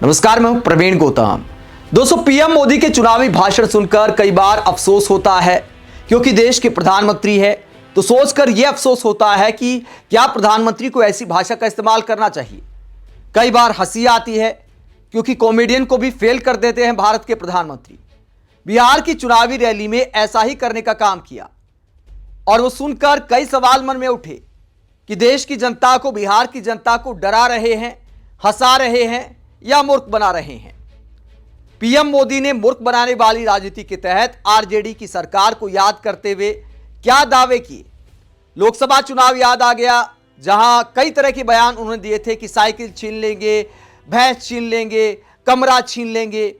नमस्कार, मैं हूं प्रवीण गौतम। दोस्तों, पीएम मोदी के चुनावी भाषण सुनकर कई बार अफसोस होता है, क्योंकि देश के प्रधानमंत्री है तो सोचकर यह अफसोस होता है कि क्या प्रधानमंत्री को ऐसी भाषा का इस्तेमाल करना चाहिए। कई बार हंसी आती है क्योंकि कॉमेडियन को भी फेल कर देते हैं भारत के प्रधानमंत्री। बिहार की चुनावी रैली में ऐसा ही करने का काम किया और वो सुनकर कई सवाल मन में उठे कि देश की जनता को, बिहार की जनता को डरा रहे हैं, हंसा रहे हैं या मूर्ख बना रहे हैं। पीएम मोदी ने मूर्ख बनाने वाली राजनीति के तहत आरजेडी की सरकार को याद करते हुए क्या दावे किए। लोकसभा चुनाव याद आ गया, जहां कई तरह के बयान उन्होंने दिए थे कि साइकिल छीन लेंगे, भैंस छीन लेंगे, कमरा छीन लेंगे।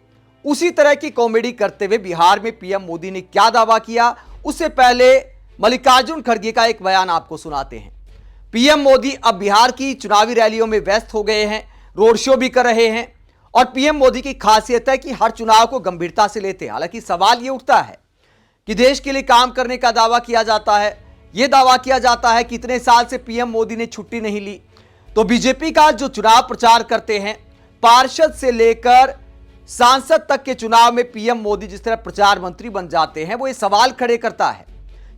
उसी तरह की कॉमेडी करते हुए बिहार में पीएम मोदी ने क्या दावा किया, उससे पहले मल्लिकार्जुन खड़गे का एक बयान आपको सुनाते हैं। पीएम मोदी अब बिहार की चुनावी रैलियों में व्यस्त हो गए हैं, रोड शो भी कर रहे हैं और पीएम मोदी की खासियत है कि हर चुनाव को गंभीरता से लेते हैं। हालांकि सवाल यह उठता है कि देश के लिए काम करने का दावा किया जाता है, यह दावा किया जाता है कि इतने साल से पीएम मोदी ने छुट्टी नहीं ली, तो बीजेपी का जो चुनाव प्रचार करते हैं, पार्षद से लेकर सांसद तक के चुनाव में पीएम मोदी जिस तरह प्रचार मंत्री बन जाते हैं, वो ये सवाल खड़े करता है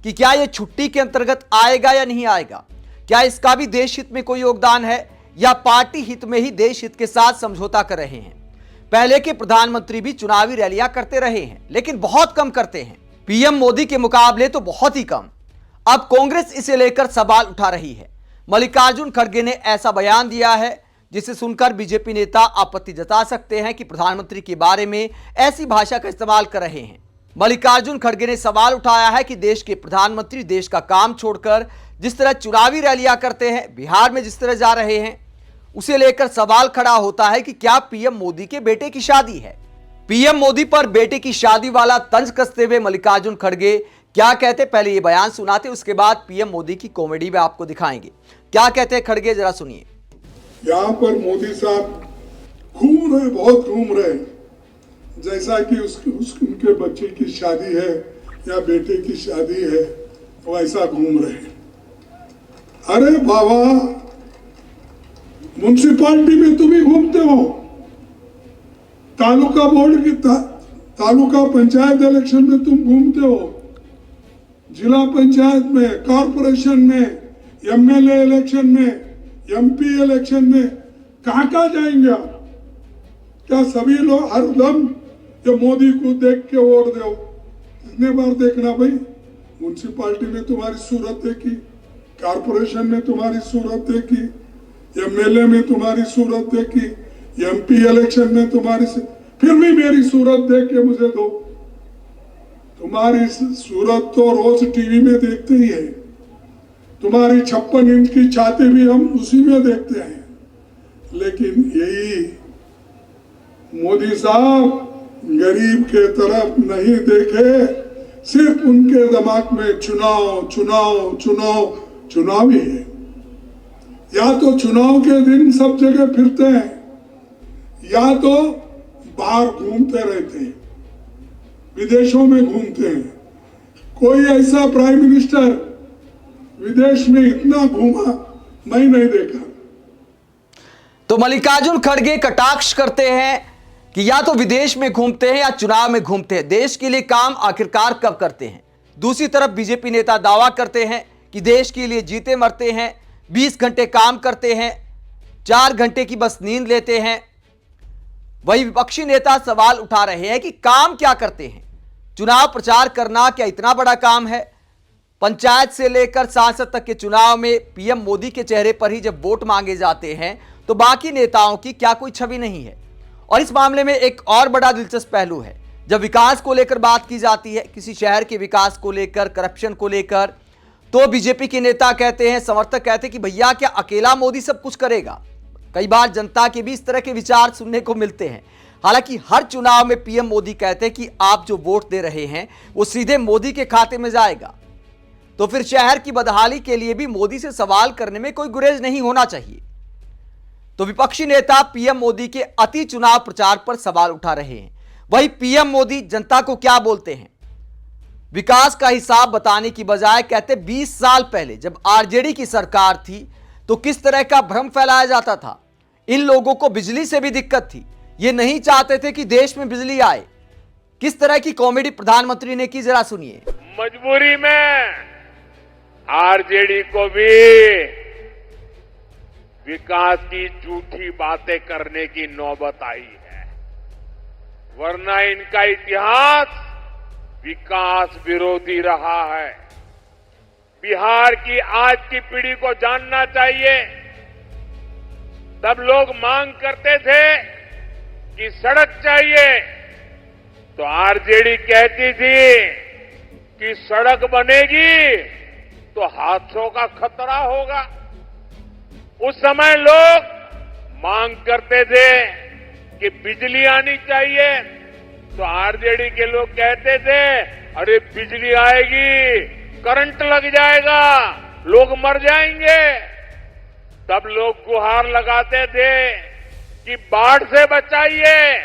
कि क्या यह छुट्टी के अंतर्गत आएगा या नहीं आएगा। क्या इसका भी देश हित में कोई योगदान है या पार्टी हित में ही देश हित के साथ समझौता कर रहे हैं। पहले के प्रधानमंत्री भी चुनावी रैलियां करते रहे हैं, लेकिन बहुत कम करते हैं। पीएम मोदी के मुकाबले तो बहुत ही कम। अब कांग्रेस इसे लेकर सवाल उठा रही है। मल्लिकार्जुन खड़गे ने ऐसा बयान दिया है जिसे सुनकर बीजेपी नेता आपत्ति जता सकते हैं कि प्रधानमंत्री के बारे में ऐसी भाषा का इस्तेमाल कर रहे हैं। मल्लिकार्जुन खड़गे ने सवाल उठाया है कि देश के प्रधानमंत्री देश का काम छोड़कर जिस तरह चुनावी रैलियां करते हैं, बिहार में जिस तरह जा रहे हैं, उसे लेकर सवाल खड़ा होता है कि क्या पीएम मोदी के बेटे की शादी है। पीएम मोदी पर बेटे की शादी वाला तंज कसते हुए मल्लिकार्जुन खड़गे क्या कहते, पहले ये बयान सुनाते, उसके बाद पीएम मोदी की कॉमेडी में आपको दिखाएंगे क्या कहते हैं खड़गे, जरा सुनिए। यहाँ पर मोदी साहब घूम रहे, बहुत घूम रहे, जैसा कि उनके बच्चे की शादी है या बेटे की शादी है, वैसा घूम रहे। अरे बाबा, म्युनिसिपालिटी में तुम ही घूमते हो, तालुका बोर्ड की तालुका पंचायत इलेक्शन में तुम घूमते हो, जिला पंचायत में, कॉर्पोरेशन में, एमएलए इलेक्शन में, एमपी इलेक्शन में, कहाँ जाएंगे आप? क्या सभी लोग हर दम जो मोदी को देख के वोट दो? कितने बार देखना भाई? म्युनिसिपालिटी में तुम्हारी सूरत देखी, कॉर्पोरेशन में तुम्हारी सूरत देखी, एमएलए में तुम्हारी सूरत देखी, एमपी इलेक्शन में तुम्हारी, फिर भी मेरी सूरत देख के मुझे दो। तुम्हारी सूरत तो रोज टीवी में देखते ही है, तुम्हारी 56 इंच की छाती भी हम उसी में देखते हैं। लेकिन यही मोदी साहब गरीब के तरफ नहीं देखे, सिर्फ उनके दिमाग में चुनाव चुनाव चुनाव चुनाव ही है। या तो चुनाव के दिन सब जगह फिरते हैं, या तो बाहर घूमते रहते हैं, विदेशों में घूमते हैं। कोई ऐसा प्राइम मिनिस्टर विदेश में इतना घूमा मैं नहीं देखा। तो मल्लिकार्जुन खड़गे कटाक्ष करते हैं कि या तो विदेश में घूमते हैं या चुनाव में घूमते हैं, देश के लिए काम आखिरकार कब करते हैं। दूसरी तरफ बीजेपी नेता दावा करते हैं कि देश के लिए जीते मरते हैं, 20 घंटे काम करते हैं, 4 घंटे की बस नींद लेते हैं। वही विपक्षी नेता सवाल उठा रहे हैं कि काम क्या करते हैं। चुनाव प्रचार करना क्या इतना बड़ा काम है? पंचायत से लेकर सांसद तक के चुनाव में पीएम मोदी के चेहरे पर ही जब वोट मांगे जाते हैं तो बाकी नेताओं की क्या कोई छवि नहीं है। और इस मामले में एक और बड़ा दिलचस्प पहलू है, जब विकास को लेकर बात की जाती है, किसी शहर के विकास को लेकर, करप्शन को लेकर, तो बीजेपी के नेता कहते हैं, समर्थक कहते हैं कि भैया क्या अकेला मोदी सब कुछ करेगा। कई बार जनता के भी इस तरह के विचार सुनने को मिलते हैं। हालांकि हर चुनाव में पीएम मोदी कहते हैं कि आप जो वोट दे रहे हैं वो सीधे मोदी के खाते में जाएगा। तो फिर शहर की बदहाली के लिए भी मोदी से सवाल करने में कोई गुरेज नहीं होना चाहिए। तो विपक्षी नेता पीएम मोदी के अति चुनाव प्रचार पर सवाल उठा रहे हैं। वही पीएम मोदी जनता को क्या बोलते हैं, विकास का हिसाब बताने की बजाय कहते 20 साल पहले जब आरजेडी की सरकार थी तो किस तरह का भ्रम फैलाया जाता था। इन लोगों को बिजली से भी दिक्कत थी, ये नहीं चाहते थे कि देश में बिजली आए। किस तरह की कॉमेडी प्रधानमंत्री ने की, जरा सुनिए। मजबूरी में आरजेडी को भी विकास की झूठी बातें करने की नौबत आई है, वरना इनका इतिहास विकास विरोधी रहा है। बिहार की आज की पीढ़ी को जानना चाहिए। तब लोग मांग करते थे कि सड़क चाहिए, तो आरजेडी कहती थी कि सड़क बनेगी तो हादसों का खतरा होगा। उस समय लोग मांग करते थे कि बिजली आनी चाहिए, तो आरजेडी के लोग कहते थे अरे बिजली आएगी, करंट लग जाएगा, लोग मर जाएंगे। तब लोग गुहार लगाते थे कि बाढ़ से बचाइए,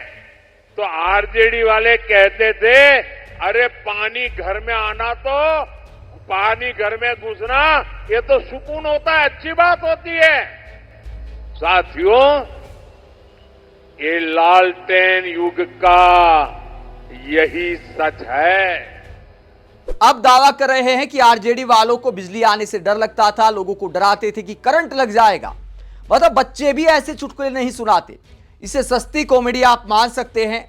तो आरजेडी वाले कहते थे अरे पानी घर में आना, तो पानी घर में घुसना ये तो सुकून होता है, अच्छी बात होती है। साथियों, ये लालटेन युग का यही सच है। अब दावा कर रहे हैं कि आरजेडी वालों को बिजली आने से डर लगता था, लोगों को डराते थे कि करंट लग जाएगा। मतलब बच्चे भी ऐसे चुटकुले नहीं सुनाते। इसे सस्ती कॉमेडी आप मान सकते हैं।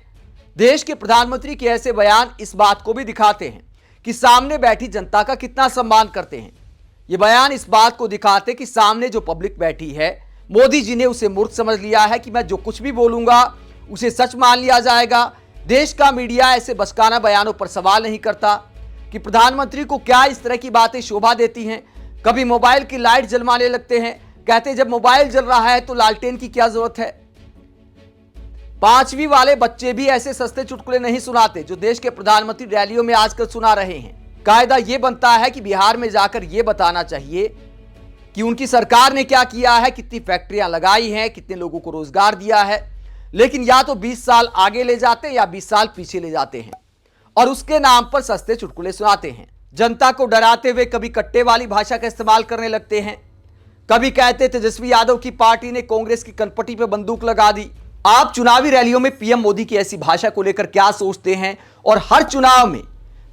देश के प्रधानमंत्री के ऐसे बयान इस बात को भी दिखाते हैं कि सामने बैठी जनता का कितना सम्मान करते हैं। ये बयान इस बात को दिखाते कि सामने जो पब्लिक बैठी है, मोदी जी ने उसे मूर्ख समझ लिया है कि मैं जो कुछ भी बोलूंगा उसे सच मान लिया जाएगा। देश का मीडिया ऐसे बचकाना बयानों पर सवाल नहीं करता कि प्रधानमंत्री को क्या इस तरह की बातें शोभा देती हैं। कभी मोबाइल की लाइट जलवाने लगते हैं, कहते जब मोबाइल जल रहा है तो लालटेन की क्या जरूरत है। पांचवी वाले बच्चे भी ऐसे सस्ते चुटकुले नहीं सुनाते जो देश के प्रधानमंत्री रैलियों में आजकल सुना रहे हैं। कायदा यह बनता है कि बिहार में जाकर यह बताना चाहिए कि उनकी सरकार ने क्या किया है, कितनी फैक्ट्रियां लगाई हैं, कितने लोगों को रोजगार दिया है। लेकिन या तो 20 साल आगे ले जाते हैं या 20 साल पीछे ले जाते हैं और उसके नाम पर सस्ते चुटकुले सुनाते हैं। जनता को डराते हुए कभी कट्टे वाली भाषा का इस्तेमाल करने लगते हैं, कभी कहते तेजस्वी यादव की पार्टी ने कांग्रेस की कनपटी पर बंदूक लगा दी। आप चुनावी रैलियों में पीएम मोदी की ऐसी भाषा को लेकर क्या सोचते हैं और हर चुनाव में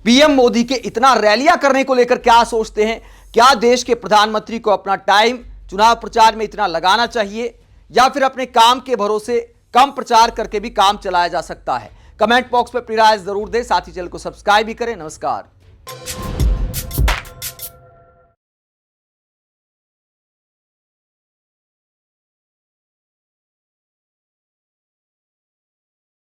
पीएम मोदी के इतना रैलियां करने को लेकर क्या सोचते हैं? क्या देश के प्रधानमंत्री को अपना टाइम चुनाव प्रचार में इतना लगाना चाहिए या फिर अपने काम के भरोसे कम प्रचार करके भी काम चलाया जा सकता है? कमेंट बॉक्स में अपनी राय जरूर दें, साथ ही चैनल को सब्सक्राइब भी करें। नमस्कार।